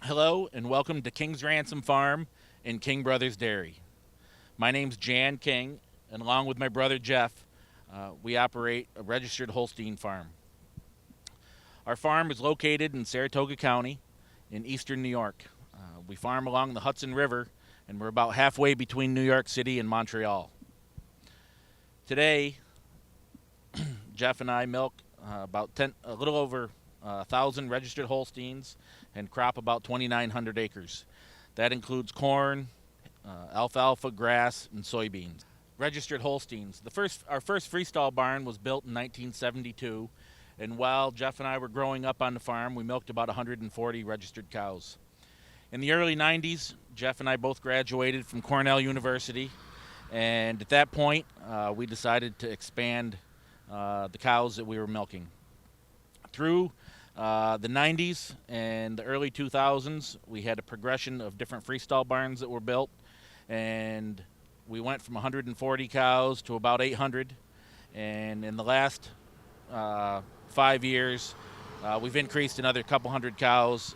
Hello and welcome to King's Ransom Farm and King Brothers Dairy. My name's Jan King, and along with my brother Jeff, we operate a registered Holstein farm. Our farm is located in Saratoga County in eastern New York. We farm along the Hudson River, and we're about halfway between New York City and Montreal. Today, Jeff and I milk a little over 1,000 registered Holsteins and crop about 2,900 acres. That includes corn, alfalfa, grass, and soybeans. Registered Holsteins. Our first freestall barn was built in 1972, and while Jeff and I were growing up on the farm, we milked about 140 registered cows. In the early 90s, Jeff and I both graduated from Cornell University, and at that point, we decided to expand the cows that we were milking. Through the 90s and the early 2000s, we had a progression of different freestall barns that were built, and we went from 140 cows to about 800. And in the last 5 years, we've increased another couple hundred cows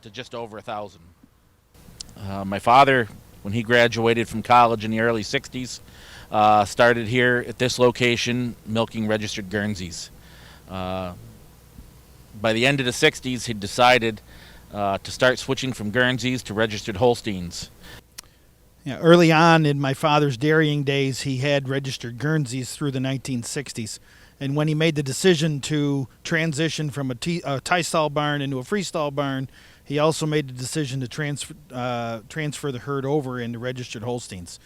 to just over 1,000. My father, when he graduated from college in the early 60s, started here at this location milking registered Guernseys. By the end of the 60s, he decided to start switching from Guernseys to registered Holsteins. Yeah, early on in my father's dairying days, he had registered Guernseys through the 1960s. And when he made the decision to transition from a tie stall barn into a freestall barn, he also made the decision to transfer the herd over into registered Holsteins.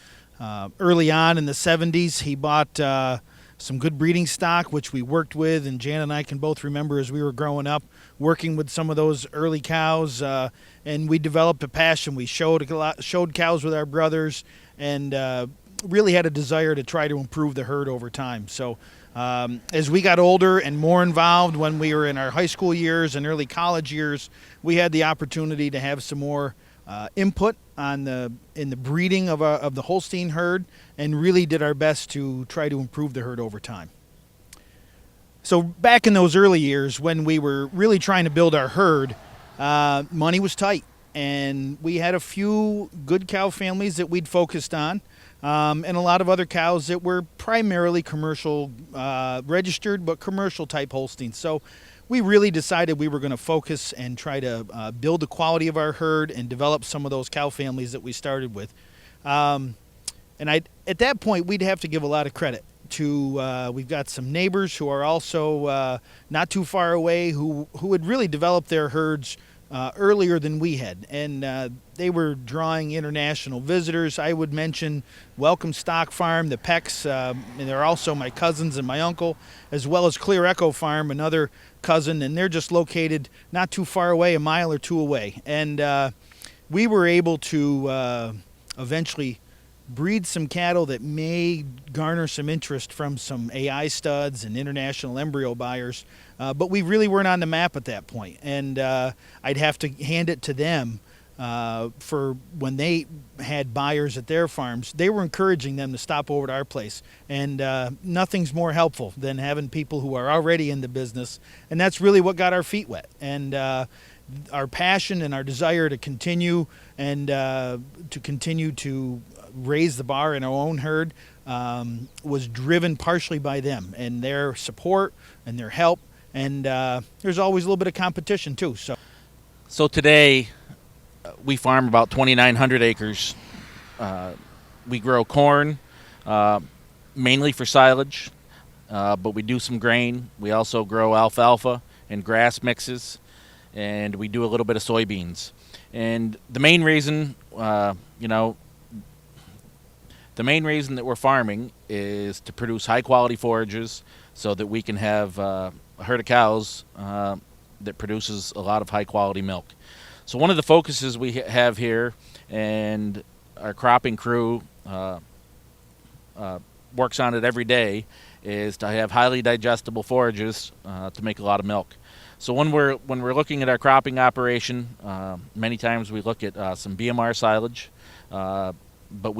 Early on in the 70s, he bought some good breeding stock, which we worked with, and Jan and I can both remember as we were growing up, working with some of those early cows, and we developed a passion. We showed cows with our brothers, and really had a desire to try to improve the herd over time. So as we got older and more involved when we were in our high school years and early college years, we had the opportunity to have some more input in the breeding of the Holstein herd, and really did our best to try to improve the herd over time. So back in those early years when we were really trying to build our herd, money was tight, and we had a few good cow families that we'd focused on, and a lot of other cows that were primarily commercial registered, but commercial type Holsteins. So we really decided we were going to focus and try to build the quality of our herd and develop some of those cow families that we started with. And at that point, we'd have to give a lot of credit to, we've got some neighbors who are also not too far away who had really developed their herds earlier than we had. And they were drawing international visitors. I would mention Welcome Stock Farm, the Pecks, and they're also my cousins and my uncle, as well as Clear Echo Farm, another cousin, and they're just located not too far away, a mile or two away. And we were able to eventually breed some cattle that may garner some interest from some AI studs and international embryo buyers, but we really weren't on the map at that point. And I'd have to hand it to them for when they had buyers at their farms. They were encouraging them to stop over to our place, and nothing's more helpful than having people who are already in the business, and that's really what got our feet wet. And our passion and our desire to continue and to raise the bar in our own herd was driven partially by them and their support and their help, and there's always a little bit of competition too. So today, we farm about 2,900 acres. We grow corn, mainly for silage, but we do some grain. We also grow alfalfa and grass mixes, and we do a little bit of soybeans. And the main reason, the main reason that we're farming is to produce high-quality forages so that we can have a herd of cows that produces a lot of high-quality milk. So one of the focuses we have here, and our cropping crew works on it every day, is to have highly digestible forages to make a lot of milk. So when we're looking at our cropping operation, many times we look at some BMR silage, but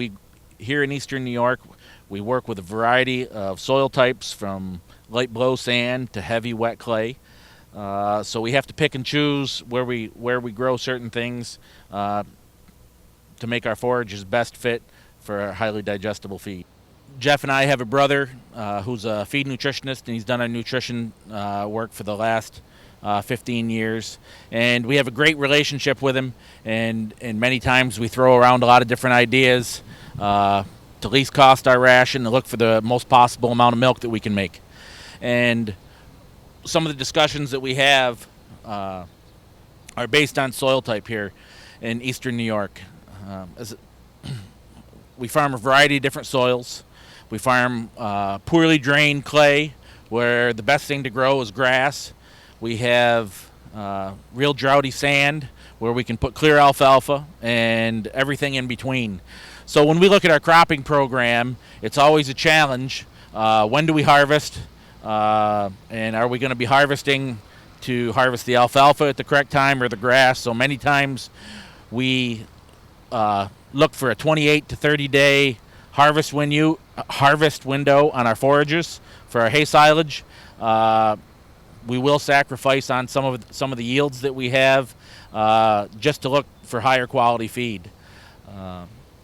here in eastern New York, we work with a variety of soil types from light blow sand to heavy wet clay. So we have to pick and choose where we grow certain things to make our forages best fit for a highly digestible feed. Jeff and I have a brother who's a feed nutritionist, and he's done our nutrition work for the last 15 years. And we have a great relationship with him, and many times we throw around a lot of different ideas to least cost our ration, to look for the most possible amount of milk that we can make. And some of the discussions that we have are based on soil type here in eastern New York. We farm a variety of different soils. We farm poorly drained clay, where the best thing to grow is grass. We have real droughty sand, where we can put clear alfalfa and everything in between. So when we look at our cropping program, it's always a challenge. When do we harvest? And are we going to be harvesting to harvest the alfalfa at the correct time or the grass? So many times we look for a 28 to 30 day harvest window on our forages for our hay silage. We will sacrifice on some of the yields that we have just to look for higher quality feed.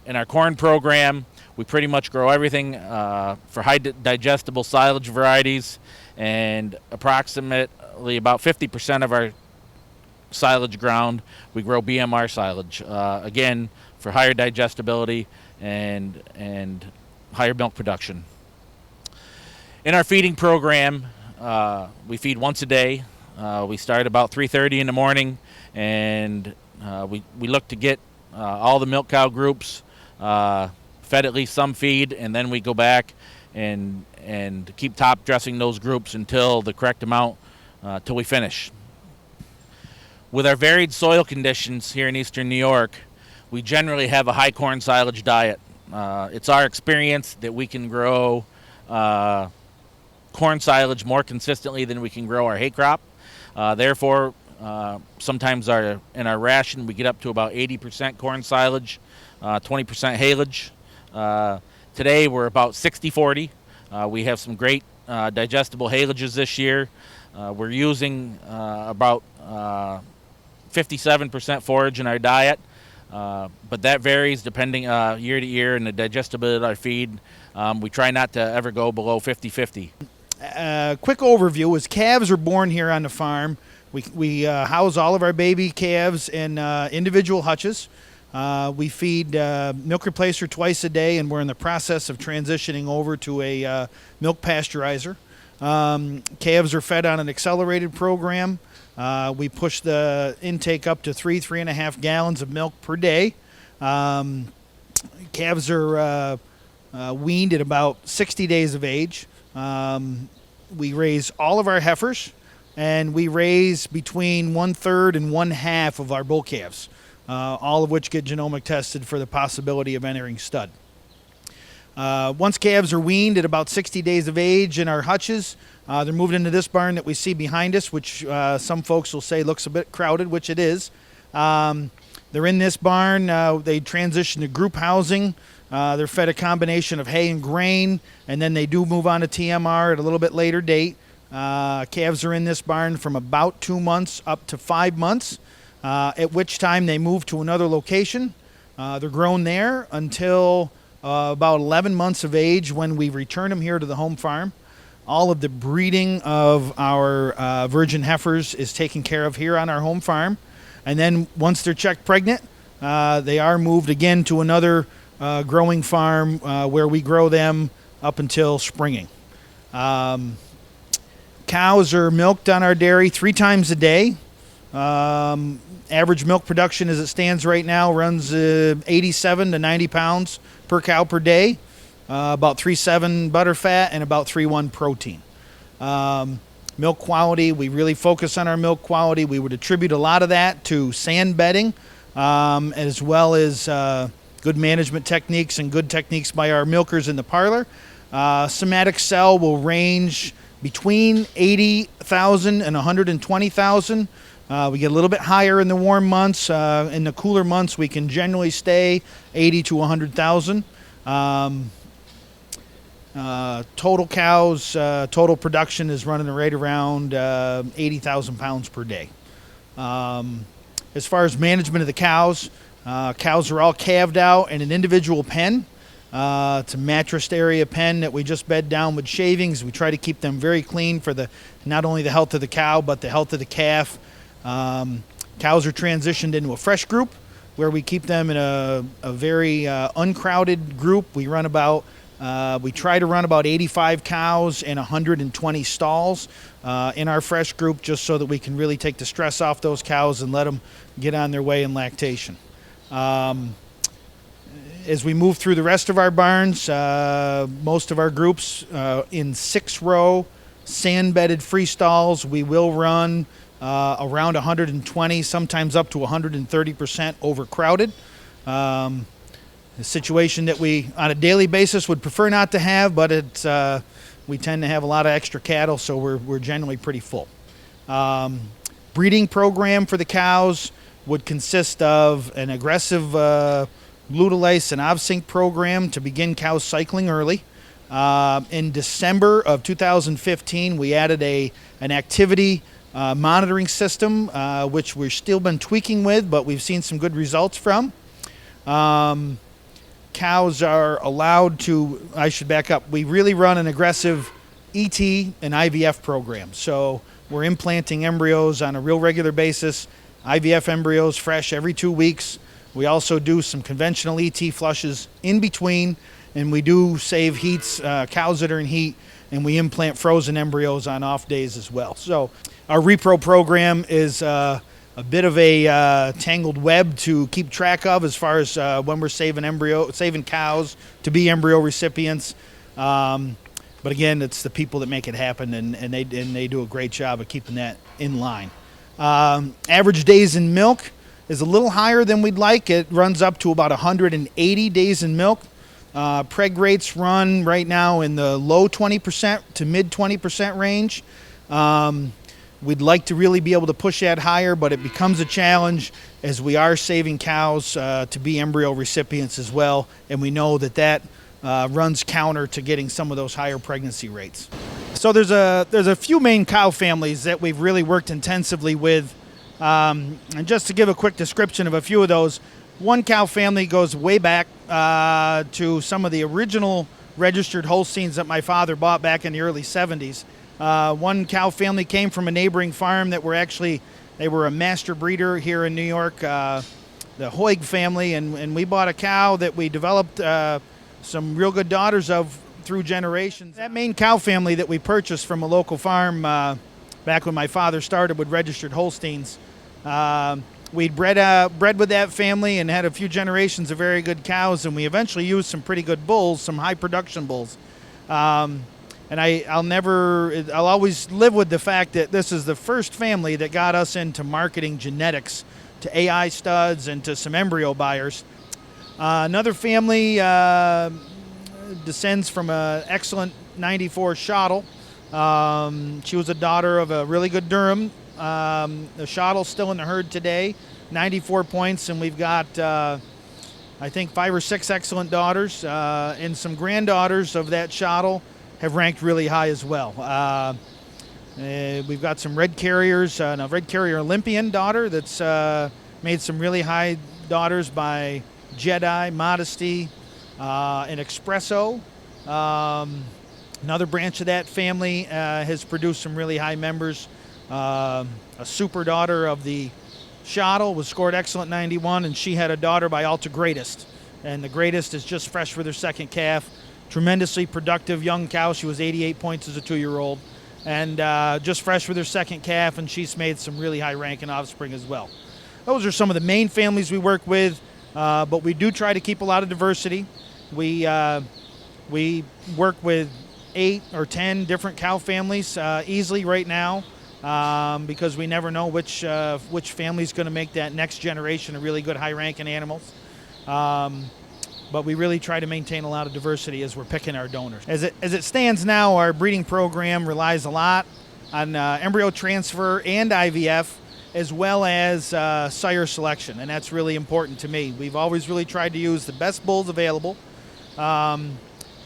In our corn program, we pretty much grow everything for high digestible silage varieties, and approximately about 50% of our silage ground we grow BMR silage, again for higher digestibility and higher milk production. In our feeding program, we feed once a day. We start about 3:30 in the morning, and we look to get all the milk cow groups fed at least some feed, and then we go back and keep top dressing those groups until the correct amount till we finish. With our varied soil conditions here in eastern New York, we generally have a high corn silage diet. It's our experience that we can grow corn silage more consistently than we can grow our hay crop. Therefore, sometimes in our ration we get up to about 80% corn silage, 20% haylage. Today we're about 60-40. We have some great digestible haylages this year. We're using about 57% forage in our diet, but that varies depending year to year and the digestibility of our feed. We try not to ever go below 50-50. Quick overview is calves are born here on the farm. We house all of our baby calves in individual hutches. We feed milk replacer twice a day, and we're in the process of transitioning over to a milk pasteurizer. Calves are fed on an accelerated program. We push the intake up to 3.5 gallons of milk per day. Calves are weaned at about 60 days of age. We raise all of our heifers, and we raise between 1/3 and 1/2 of our bull calves, all of which get genomic tested for the possibility of entering stud. Once calves are weaned at about 60 days of age in our hutches, they're moved into this barn that we see behind us, which some folks will say looks a bit crowded, which it is. They're in this barn. They transition to group housing. They're fed a combination of hay and grain, and then they do move on to TMR at a little bit later date. Calves are in this barn from about 2 months up to 5 months, at which time they move to another location. They're grown there until about 11 months of age, when we return them here to the home farm. All of the breeding of our virgin heifers is taken care of here on our home farm. And then once they're checked pregnant, they are moved again to another growing farm where we grow them up until springing. Cows are milked on our dairy 3 times a day. Average milk production as it stands right now runs 87 to 90 pounds per cow per day, about 3.7 butter fat and about 3.1 protein. Milk quality, we really focus on our milk quality. We would attribute a lot of that to sand bedding, as well as good management techniques and good techniques by our milkers in the parlor. Somatic cell will range between 80,000 and 120,000. We get a little bit higher in the warm months. In the cooler months, we can generally stay 80 to 100,000. Total cows, total production is running right around 80,000 pounds per day. As far as management of the cows, cows are all calved out in an individual pen. It's a mattressed area pen that we just bed down with shavings. We try to keep them very clean for not only the health of the cow, but the health of the calf. Cows are transitioned into a fresh group where we keep them in a very uncrowded group. We try to run about 85 cows and 120 stalls in our fresh group, just so that we can really take the stress off those cows and let them get on their way in lactation. As we move through the rest of our barns, most of our groups in 6-row sand-bedded free stalls, we will run around 120, sometimes up to 130% overcrowded. A situation that we, on a daily basis, would prefer not to have, but we tend to have a lot of extra cattle, so we're generally pretty full. Breeding program for the cows would consist of an aggressive Lutalice and Ovsync program to begin cows cycling early. In December of 2015, we added an activity monitoring system, which we've still been tweaking with, but we've seen some good results from. Cows are allowed to, I should back up, we really run an aggressive ET and IVF program. So we're implanting embryos on a real regular basis, IVF embryos fresh every 2 weeks. We also do some conventional ET flushes in between, and we do save heats, cows that are in heat, and we implant frozen embryos on off days as well. So our repro program is a bit of a tangled web to keep track of as far as when we're saving cows to be embryo recipients. But again, it's the people that make it happen, and they do a great job of keeping that in line. Average days in milk is a little higher than we'd like. It runs up to about 180 days in milk. Preg rates run right now in the low 20% to mid 20% range. We'd like to really be able to push that higher, but it becomes a challenge as we are saving cows to be embryo recipients as well, and we know that runs counter to getting some of those higher pregnancy rates. So there's a few main cow families that we've really worked intensively with, and just to give a quick description of a few of those, one cow family goes way back to some of the original registered Holsteins that my father bought back in the early 70s. One cow family came from a neighboring farm that they were a master breeder here in New York, the Hoig family, and we bought a cow that we developed some real good daughters of through generations. That main cow family that we purchased from a local farm back when my father started with registered Holsteins, we'd bred with that family and had a few generations of very good cows, and we eventually used some pretty good bulls, some high production bulls. And I'll always live with the fact that this is the first family that got us into marketing genetics to AI studs and to some embryo buyers. Another family descends from an excellent 94 Schottle. She was a daughter of a really good Durham. The Schottle's still in the herd today, 94 points, and we've got, I think, 5 or 6 excellent daughters, and some granddaughters of that Schottle have ranked really high as well. We've got some red carriers, a red carrier Olympian daughter that's made some really high daughters by Jedi, Modesty, and Espresso. Another branch of that family has produced some really high members. A super daughter of the Schottle was scored excellent 91, and she had a daughter by Alta Greatest. And the Greatest is just fresh for their second calf. Tremendously productive young cow. She was 88 points as a 2-year-old. And just fresh for their second calf, and she's made some really high ranking offspring as well. Those are some of the main families we work with, but we do try to keep a lot of diversity. We work with 8 or 10 different cow families easily right now, because we never know which family is going to make that next generation of really good high-ranking animals. But we really try to maintain a lot of diversity as we're picking our donors. As it stands now, our breeding program relies a lot on embryo transfer and IVF, as well as sire selection, and that's really important to me. We've always really tried to use the best bulls available.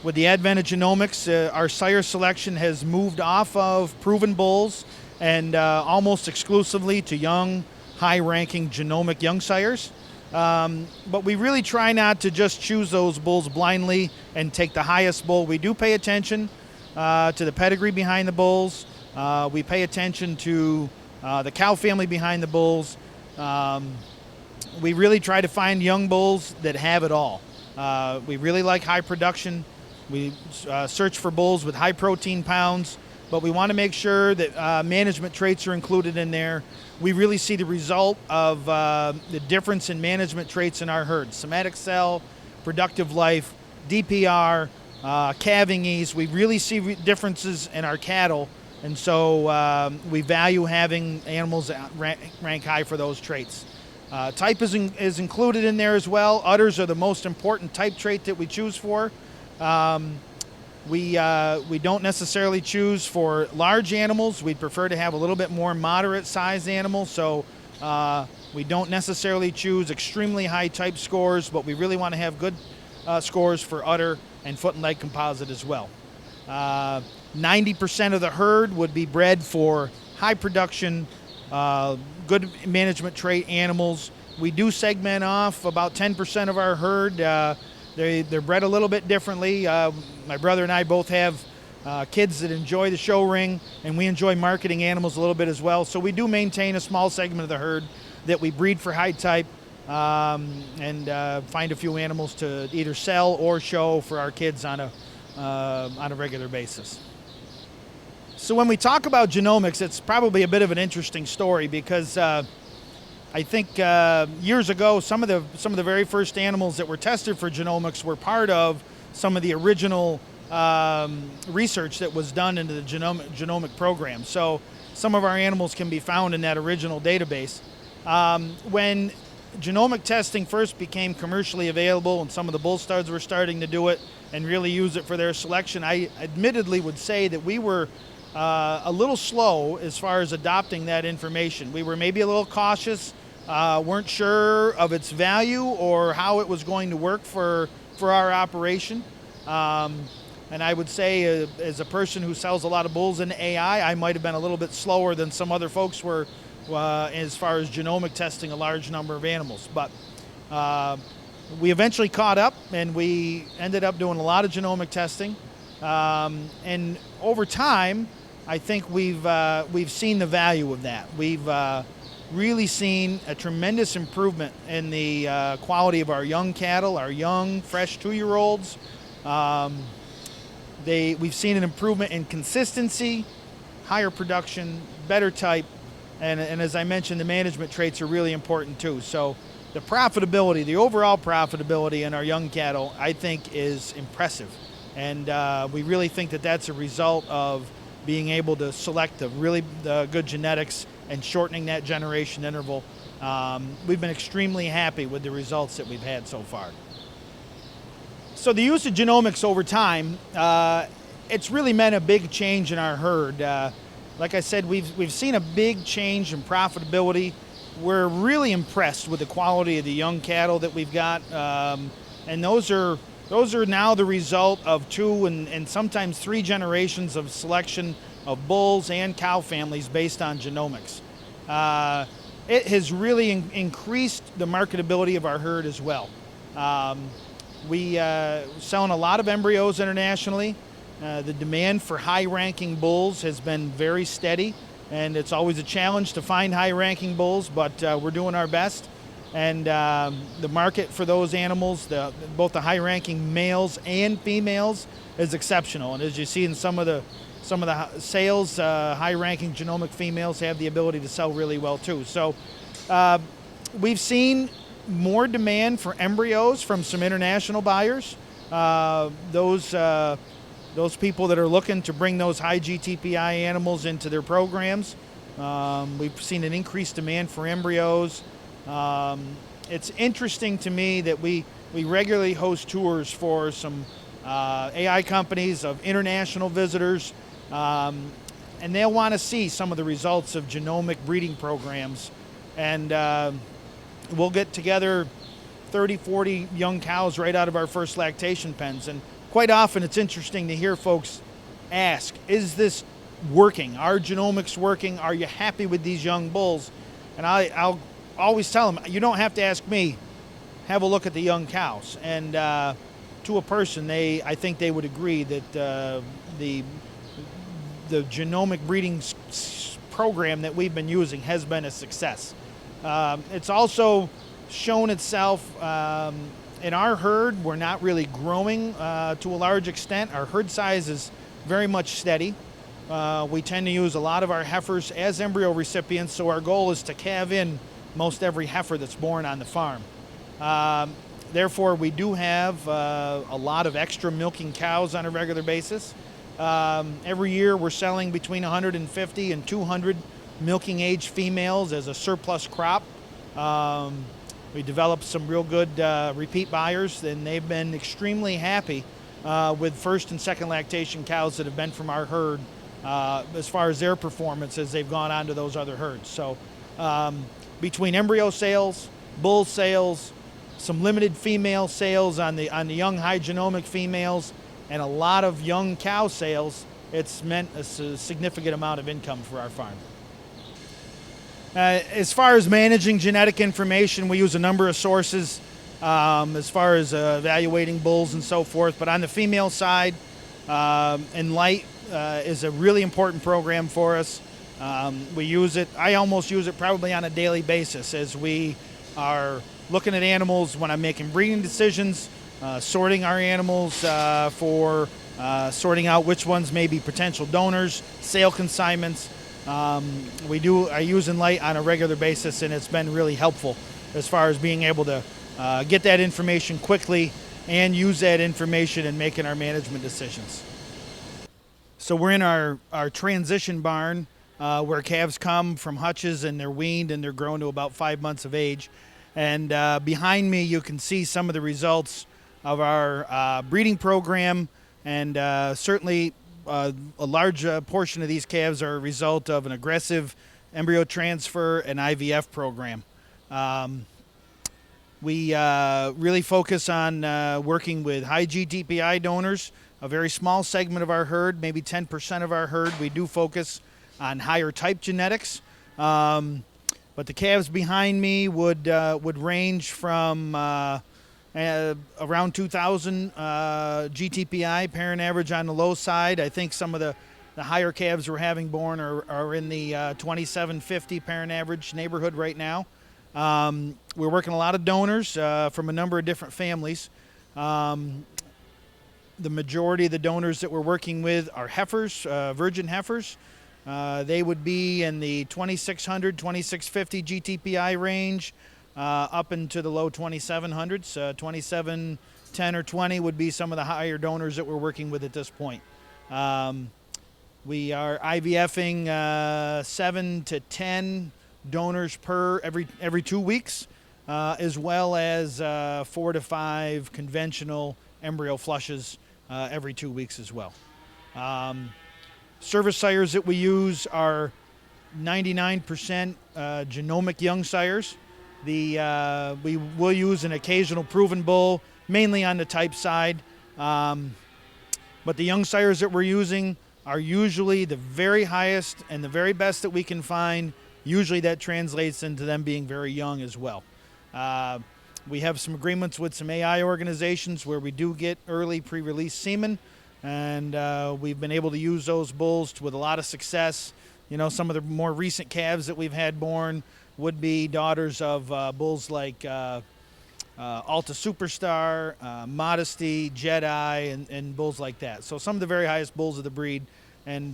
With the advent of genomics, our sire selection has moved off of proven bulls and almost exclusively to young, high-ranking genomic young sires. But we really try not to just choose those bulls blindly and take the highest bull. We do pay attention to the pedigree behind the bulls. We pay attention to the cow family behind the bulls. We really try to find young bulls that have it all. We really like high production. We search for bulls with high protein pounds, but we want to make sure that management traits are included in there. We really see the result of the difference in management traits in our herd. Somatic cell, productive life, DPR, calving ease. We really see differences in our cattle, and so we value having animals that rank high for those traits. Type is included in there as well. Udders are the most important type trait that we choose for. We don't necessarily choose for large animals. We'd prefer to have a little bit more moderate sized animals, so we don't necessarily choose extremely high type scores, but we really want to have good scores for udder and foot and leg composite as well. 90% of the herd would be bred for high production, good management trait animals. We do segment off about 10% of our herd. They're bred a little bit differently. My brother and I both have kids that enjoy the show ring, and we enjoy marketing animals a little bit as well. So we do maintain a small segment of the herd that we breed for high type and find a few animals to either sell or show for our kids on a regular basis. So when we talk about genomics, it's probably a bit of an interesting story because I think years ago, some of the very first animals that were tested for genomics were part of some of the original research that was done into the genomic program. So some of our animals can be found in that original database. When genomic testing first became commercially available and some of the bull studs were starting to do it and really use it for their selection, I admittedly would say that we were a little slow as far as adopting that information. We were maybe a little cautious, weren't sure of its value or how it was going to work for our operation. And I would say as a person who sells a lot of bulls in AI, I might have been a little bit slower than some other folks were as far as genomic testing a large number of animals. But we eventually caught up and we ended up doing a lot of genomic testing. And over time, I think we've seen the value of that. We've really seen a tremendous improvement in the quality of our young cattle, our young, fresh 2-year-olds. We've seen an improvement in consistency, higher production, better type, and as I mentioned, the management traits are really important too. So the profitability, the overall profitability in our young cattle, I think is impressive. And we really think that that's a result of being able to select the really good genetics and shortening that generation interval. We've been extremely happy with the results that we've had so far. So the use of genomics over time, it's really meant a big change in our herd. Like I said, we've seen a big change in profitability. We're really impressed with the quality of the young cattle that we've got, and those are now the result of 2 and sometimes 3 generations of selection of bulls and cow families based on genomics. It has really increased the marketability of our herd as well. We selling a lot of embryos internationally. The demand for high-ranking bulls has been very steady, and it's always a challenge to find high-ranking bulls, but we're doing our best. And the market for those animals, both the high-ranking males and females, is exceptional. And as you see in some of the sales, high-ranking genomic females have the ability to sell really well too. So we've seen more demand for embryos from some international buyers. Those people that are looking to bring those high GTPI animals into their programs. We've seen an increased demand for embryos. It's interesting to me that we regularly host tours for some AI companies of international visitors, and they'll want to see some of the results of genomic breeding programs. And we'll get together 30, 40 young cows right out of our first lactation pens. And quite often it's interesting to hear folks ask, is this working? Are genomics working? Are you happy with these young bulls? And I'll always tell them, you don't have to ask me. Have a look at the young cows. And to a person, I think they would agree that the genomic breeding program that we've been using has been a success. It's also shown itself in our herd. We're not really growing to a large extent. Our herd size is very much steady. We tend to use a lot of our heifers as embryo recipients, so our goal is to calve in most every heifer that's born on the farm. Therefore, we do have a lot of extra milking cows on a regular basis. Every year we're selling between 150 and 200 milking age females as a surplus crop. We developed some real good repeat buyers, and they've been extremely happy with first and second lactation cows that have been from our herd as far as their performance as they've gone on to those other herds. So between embryo sales, bull sales, some limited female sales on the young high genomic females, and a lot of young cow sales, it's meant a significant amount of income for our farm. As far as managing genetic information, we use a number of sources as far as evaluating bulls and so forth. But on the female side, Enlight is a really important program for us. We use it, I almost use it probably on a daily basis as we are looking at animals when I'm making breeding decisions, sorting our animals for sorting out which ones may be potential donors, sale consignments. I use Enlight on a regular basis, and it's been really helpful as far as being able to get that information quickly and use that information in making our management decisions. So we're in our transition barn where calves come from hutches and they're weaned and they're grown to about 5 months of age. And behind me you can see some of the results of our breeding program, and certainly a large portion of these calves are a result of an aggressive embryo transfer and IVF program. We really focus on working with high GTPI donors, a very small segment of our herd, maybe 10% of our herd. We do focus on higher type genetics. But the calves behind me would range from around 2,000 GTPI, parent average on the low side. I think some of the higher calves we're having born are in the 2,750 parent average neighborhood right now. We're working a lot of donors from a number of different families. The majority of the donors that we're working with are heifers, virgin heifers. They would be in the 2,600, 2,650 GTPI range, up into the low 2,700s. 2,710 or 20 would be some of the higher donors that we're working with at this point. We are IVFing 7 to 10 donors per every 2 weeks, as well as 4 to 5 conventional embryo flushes every 2 weeks as well. Service sires that we use are 99% genomic young sires. We will use an occasional proven bull, mainly on the type side. But the young sires that we're using are usually the very highest and the very best that we can find. Usually that translates into them being very young as well. We have some agreements with some AI organizations where we do get early pre-release semen, and we've been able to use those bulls with a lot of success. You know, some of the more recent calves that we've had born would be daughters of bulls like Alta Superstar, Modesty, Jedi, and bulls like that. So some of the very highest bulls of the breed, and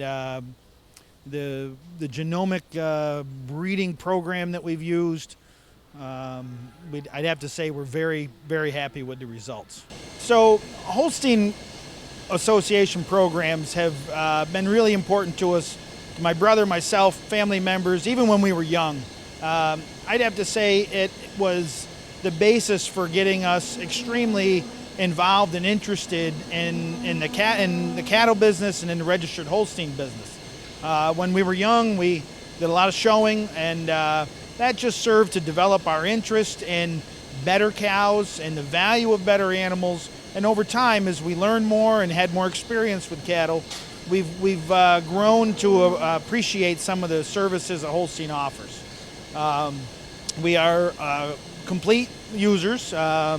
the genomic breeding program that we've used, I'd have to say we're very, very happy with the results. So Holstein Association programs have been really important to us, to my brother, myself, family members, even when we were young. I'd have to say it was the basis for getting us extremely involved and interested in the cattle business and in the registered Holstein business. When we were young, we did a lot of showing, and that just served to develop our interest in better cows and the value of better animals And over time, as we learned more and had more experience with cattle, we've grown to appreciate some of the services that Holstein offers. We are complete users, so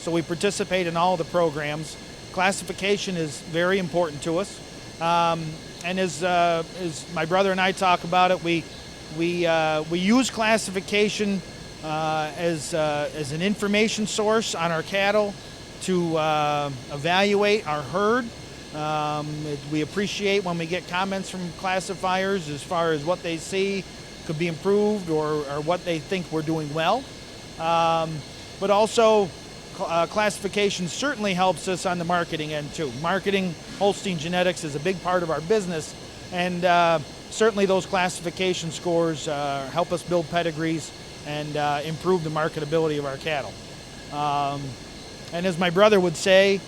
we participate in all the programs. Classification is very important to us, and as my brother and I talk about it, we use classification as an information source on our cattle to evaluate our herd. We appreciate when we get comments from classifiers as far as what they see could be improved or what they think we're doing well. But also, classification certainly helps us on the marketing end too. Marketing Holstein genetics is a big part of our business, and certainly those classification scores help us build pedigrees and improve the marketability of our cattle. And as my brother would say,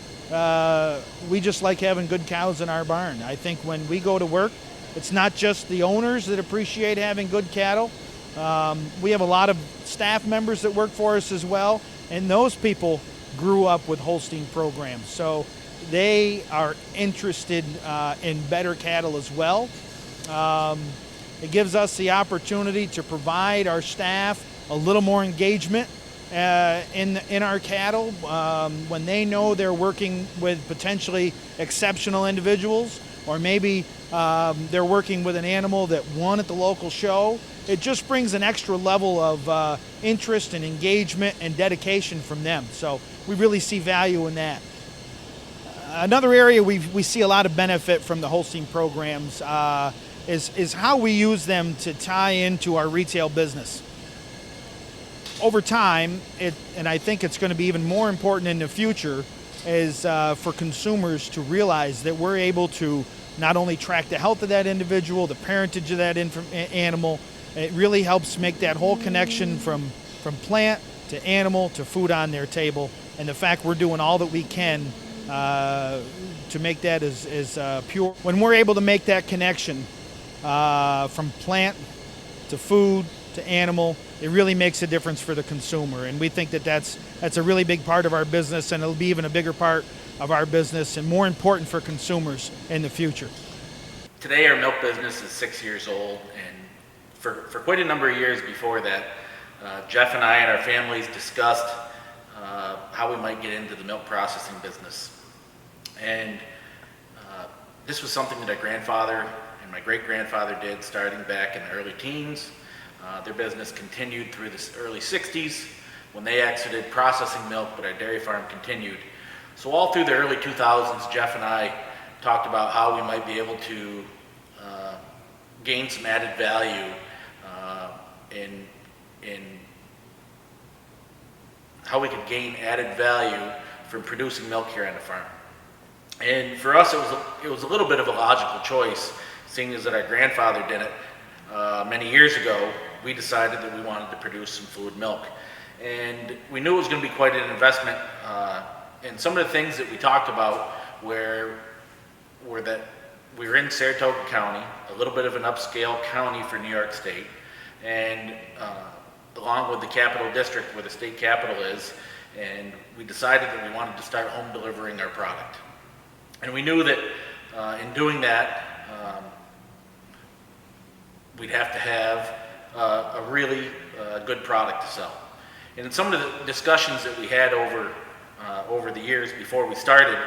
we just like having good cows in our barn. I think when we go to work, it's not just the owners that appreciate having good cattle. We have a lot of staff members that work for us as well, and those people grew up with Holstein programs. So they are interested in better cattle as well. It gives us the opportunity to provide our staff a little more engagement in our cattle when they know they're working with potentially exceptional individuals, or maybe they're working with an animal that won at the local show. It just brings an extra level of interest and engagement and dedication from them. So we really see value in that. Another area we see a lot of benefit from the Holstein programs is how we use them to tie into our retail business. Over time, and I think it's going to be even more important in the future, is for consumers to realize that we're able to not only track the health of that individual, the parentage of that animal. It really helps make that whole connection from plant to animal to food on their table. And the fact we're doing all that we can to make that as pure. When we're able to make that connection from plant to food to animal, it really makes a difference for the consumer. And we think that that's a really big part of our business, and it'll be even a bigger part of our business and more important for consumers in the future. Today our milk business is 6 years old, and for quite a number of years before that, Jeff and I and our families discussed how we might get into the milk processing business. And this was something that our grandfather and my great-grandfather did starting back in the early teens. Their business continued through the early 60s when they exited processing milk, but our dairy farm continued. So all through the early 2000s, Jeff and I talked about how we might be able to gain some added value in how we could gain added value from producing milk here on the farm. And for us, it was a little bit of a logical choice, seeing as that our grandfather did it many years ago. We decided that we wanted to produce some fluid milk, and we knew it was going to be quite an investment. And some of the things that we talked about were that we were in Saratoga County, a little bit of an upscale county for New York State, and along with the Capital District where the state capital is, and we decided that we wanted to start home delivering our product. And we knew that in doing that, we'd have to have a really good product to sell. And in some of the discussions that we had over the years before we started,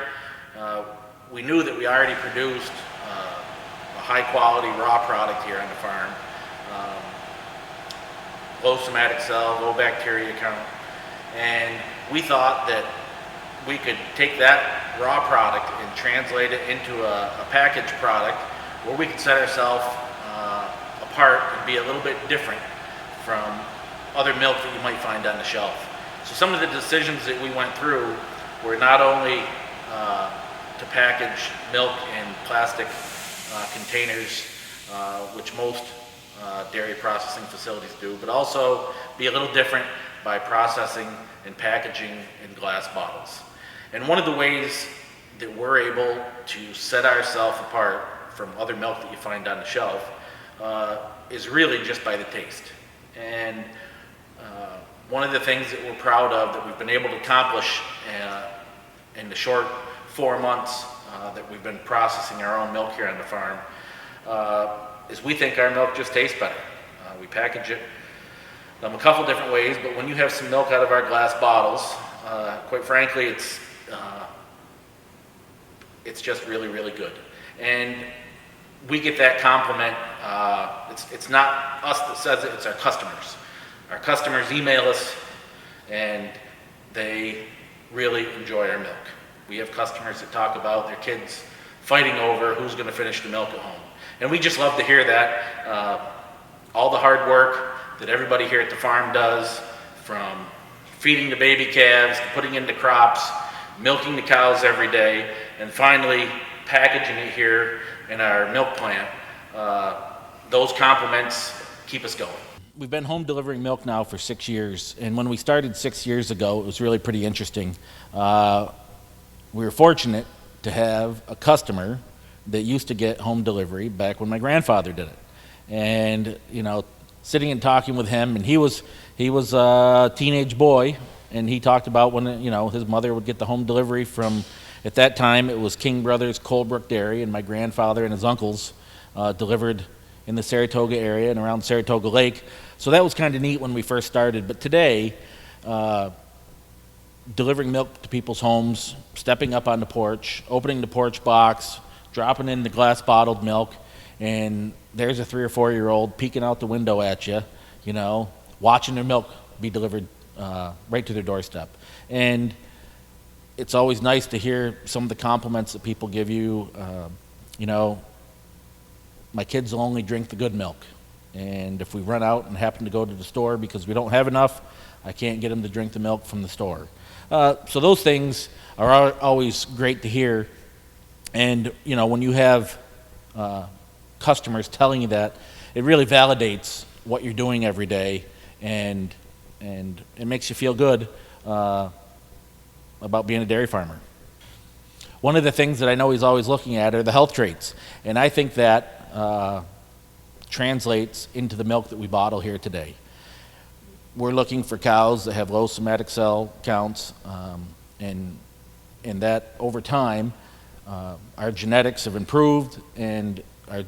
we knew that we already produced a high-quality raw product here on the farm, low somatic cell, low bacteria count, and we thought that we could take that raw product and translate it into a packaged product where we could set ourselves apart and be a little bit different from other milk that you might find on the shelf. So some of the decisions that we went through were not only to package milk in plastic containers, which most dairy processing facilities do, but also be a little different by processing and packaging in glass bottles. And one of the ways that we're able to set ourselves apart from other milk that you find on the shelf is really just by the taste. And one of the things that we're proud of that we've been able to accomplish in the short 4 months that we've been processing our own milk here on the farm is we think our milk just tastes better. We package it a couple different ways, but when you have some milk out of our glass bottles, quite frankly, it's just really, really good. And we get that compliment. It's not us that says it, it's our customers. Our customers email us and they really enjoy our milk. We have customers that talk about their kids fighting over who's going to finish the milk at home. And we just love to hear that. All the hard work that everybody here at the farm does, from feeding the baby calves, to putting in the crops, milking the cows every day, and finally packaging it here in our milk plant, those compliments keep us going. We've been home delivering milk now for 6 years, and when we started 6 years ago, it was really pretty interesting. We were fortunate to have a customer that used to get home delivery back when my grandfather did it. And, you know, sitting and talking with him, and he was a teenage boy, and he talked about when, you know, his mother would get the home delivery from, at that time, it was King Brothers Coldbrook Dairy, and my grandfather and his uncles delivered in the Saratoga area and around Saratoga Lake. So that was kind of neat when we first started. But today, delivering milk to people's homes, stepping up on the porch, opening the porch box, dropping in the glass bottled milk, and there's a 3 or 4 year old peeking out the window at you, you know, watching their milk be delivered right to their doorstep. And it's always nice to hear some of the compliments that people give you. You know, my kids will only drink the good milk, and if we run out and happen to go to the store because we don't have enough, I can't get them to drink the milk from the store. So those things are always great to hear. And, you know, when you have customers telling you that, it really validates what you're doing every day, and it makes you feel good about being a dairy farmer. One of the things that I know he's always looking at are the health traits, and I think that translates into the milk that we bottle here today. We're looking for cows that have low somatic cell counts, and that over time, our genetics have improved, and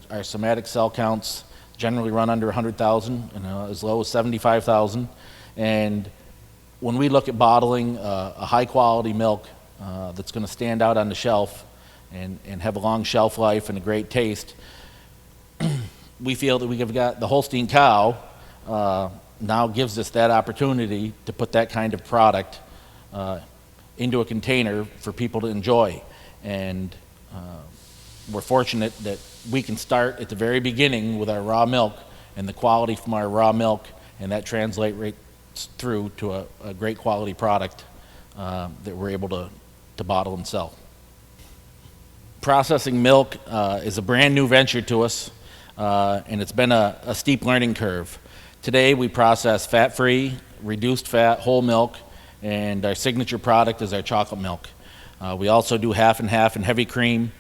our somatic cell counts generally run under 100,000 and as low as 75,000. And when we look at bottling a high quality milk that's going to stand out on the shelf and have a long shelf life and a great taste, we feel that we have got the Holstein cow now gives us that opportunity to put that kind of product into a container for people to enjoy. And we're fortunate that we can start at the very beginning with our raw milk and the quality from our raw milk, and that translates right through to a great quality product that we're able to bottle and sell. Processing milk is a brand new venture to us, and it's been a steep learning curve. Today we process fat-free, reduced fat, whole milk, and our signature product is our chocolate milk. We also do half and half and heavy cream,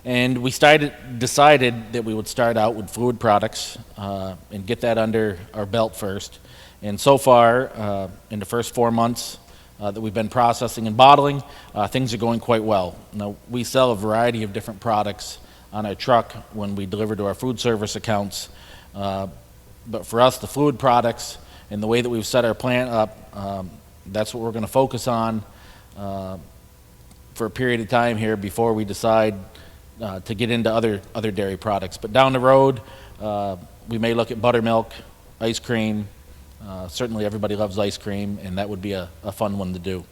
and we decided that we would start out with fluid products and get that under our belt first. And so far, in the first 4 months that we've been processing and bottling, things are going quite well. Now, we sell a variety of different products on our truck when we deliver to our food service accounts. But for us, the fluid products and the way that we've set our plant up, that's what we're going to focus on for a period of time here before we decide to get into other dairy products. But down the road, we may look at buttermilk, ice cream. Certainly everybody loves ice cream, and that would be a fun one to do.